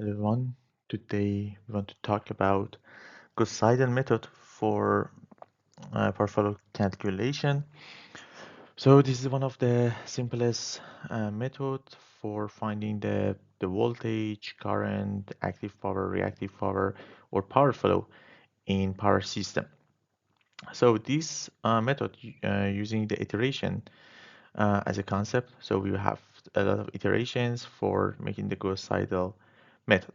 Hello everyone. Today we want to talk about Gauss-Seidel method for portfolio calculation. So this is one of the simplest method for finding the voltage, current, active power, reactive power, or power flow in power system. So this method using the iteration as a concept. So we have a lot of iterations for making the Gauss-Seidel method.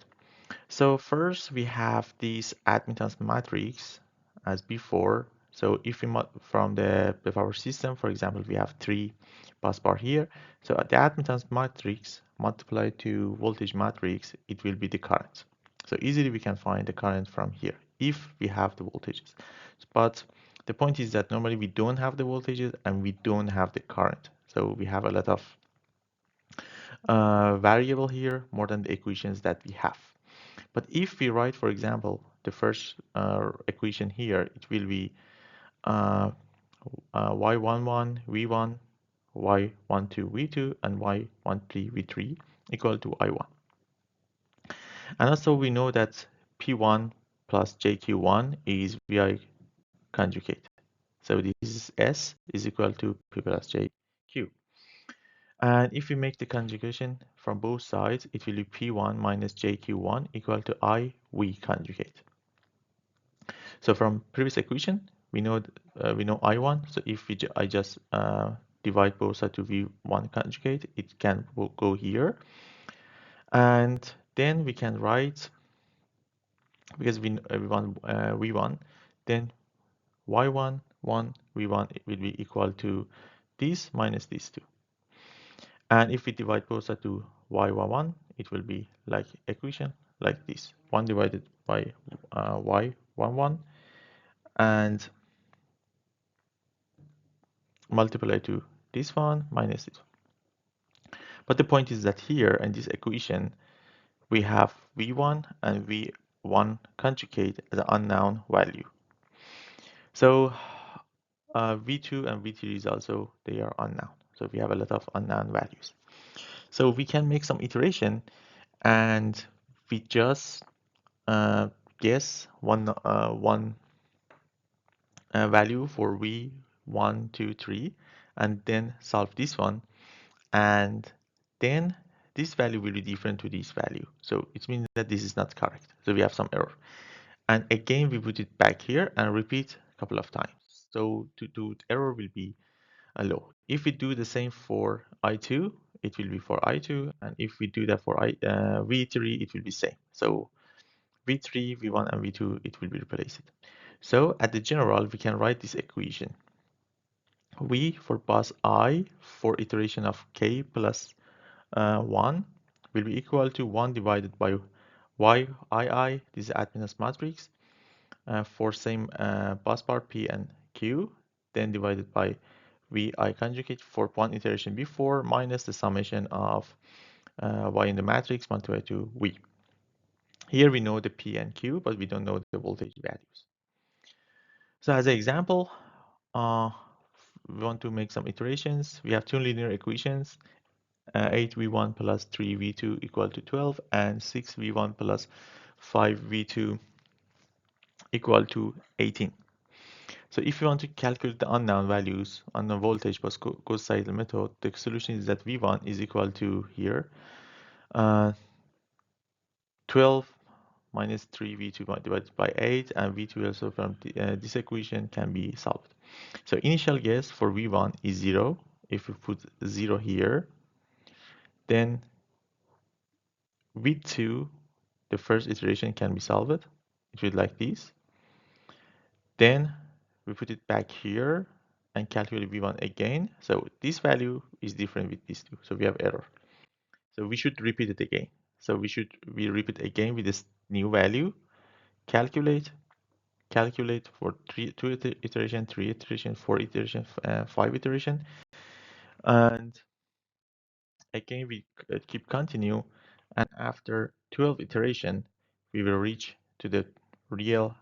So first we have this admittance matrix as before. So if we from the power system, for example, we have three bus bar here. So the admittance matrix multiplied to voltage matrix, it will be the current. So easily we can find the current from here if we have the voltages. But the point is that normally we don't have the voltages and we don't have the current. So we have a lot of variable here more than the equations that we have. But if we write, for example, the first equation here, it will be uh, y11 v1, y12 v2, and y13 v3 equal to I1. And also we know that P1 plus JQ1 is VI conjugate. So this is S is equal to P plus JQ. And if we make the conjugation from both sides, it will be P1 minus JQ1 equal to IV conjugate. So from previous equation, we know I1. So if I just divide both sides to V1 conjugate, it can go here. And then we can write, because we want V1, then Y1, 1, V1 it will be equal to this minus these two. And if we divide both sides to Y11, it will be like equation like this. 1 divided by Y11 and multiply to this one minus this one. But the point is that here in this equation, we have V1 and V1 conjugate as an unknown value. So V2 and V3 is also, they are unknown. So we have a lot of unknown values. So we can make some iteration and we just uh, guess one value for V1, 2, 3, and then solve this one. And then this value will be different to this value. So it means that this is not correct. So we have some error. And again, we put it back here and repeat a couple of times. So to do error will be a low. If we do the same for I2, it will be for I2. And if we do that for V3, it will be same. So V3, V1, and V2, it will be replaced. So at the general, we can write this equation. V for bus I for iteration of k plus 1 will be equal to 1 divided by YII, this is admittance matrix, for same bus bar P and Q, then divided by VI conjugate for one iteration before minus the summation of Y in the matrix multiplied to V. Here we know the P and Q, but we don't know the voltage values. So as an example, uh, we want to make some iterations. We have two linear equations. 8v1 plus 3v2 equal to 12 and 6v1 plus 5v2 equal to 18. So if you want to calculate the unknown values, unknown voltage by Gauss-Seidel method, the solution is that v1 is equal to here, 12 minus 3v2 divided by 8, and v2 also from this equation can be solved. So initial guess for v1 is 0. If we put 0 here, then v2, the first iteration can be solved. It will like this. Then we put it back here and calculate v1 again. So this value is different with these two. So we have error. So we should repeat it again. So we repeat again with this new value, calculate, calculate for two iteration, three iteration, four iteration, five iteration. And again, we keep continue. And after 12 iteration, we will reach to the real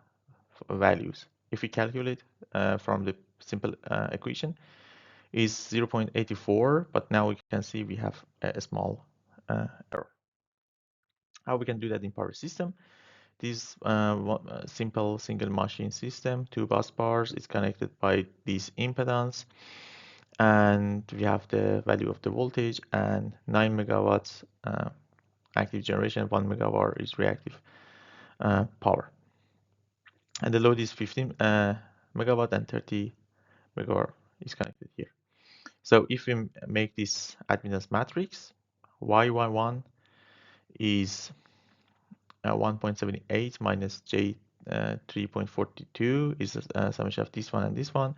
values. If we calculate from the simple equation, is 0.84, but now we can see we have a small error. How we can do that in power system? This simple single machine system, two bus bars, is connected by this impedance, and we have the value of the voltage and 9 megawatts active generation, 1 megawatt is reactive power. And the load is 15 megawatt and 30 megawatt is connected here. So if we make this admittance matrix, Y11 is 1.78 minus J 3.42 is a summation of this one and this one,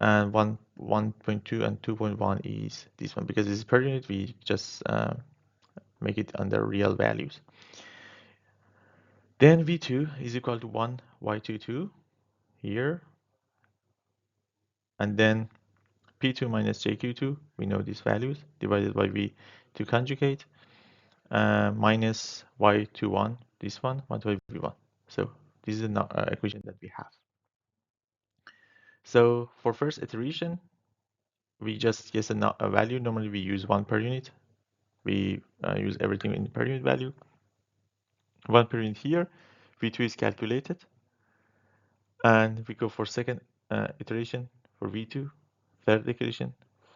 and 1.2 and 2.1 is this one. Because this is per unit, we just make it under real values. Then V2 is equal to 1 Y22 here, and then P2 minus JQ2, we know these values, divided by V2 conjugate, minus Y21, this one, 1 by V1. So this is an equation that we have. So for first iteration, we just guess a value. Normally we use 1 per unit. We use everything in per unit value. 1 per unit here. V2 is calculated. And we go for second iteration for V2, third iteration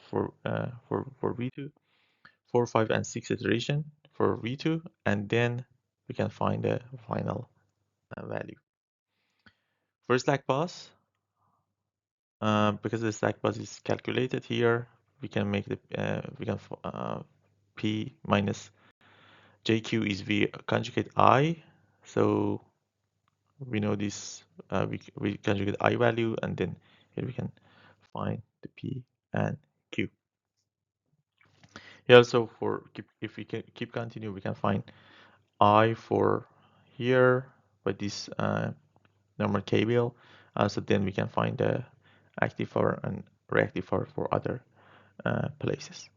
for V2, 4, 5, and 6 iteration for V2, and then we can find the final value. For slack bus, because the slack bus is calculated here, we can make the P minus JQ is V conjugate I. So we know this, we conjugate I value, and then here we can find the P and Q. Here also for if we can keep continue, we can find I for here by this normal KVL. So then we can find the active power and reactive power for other places.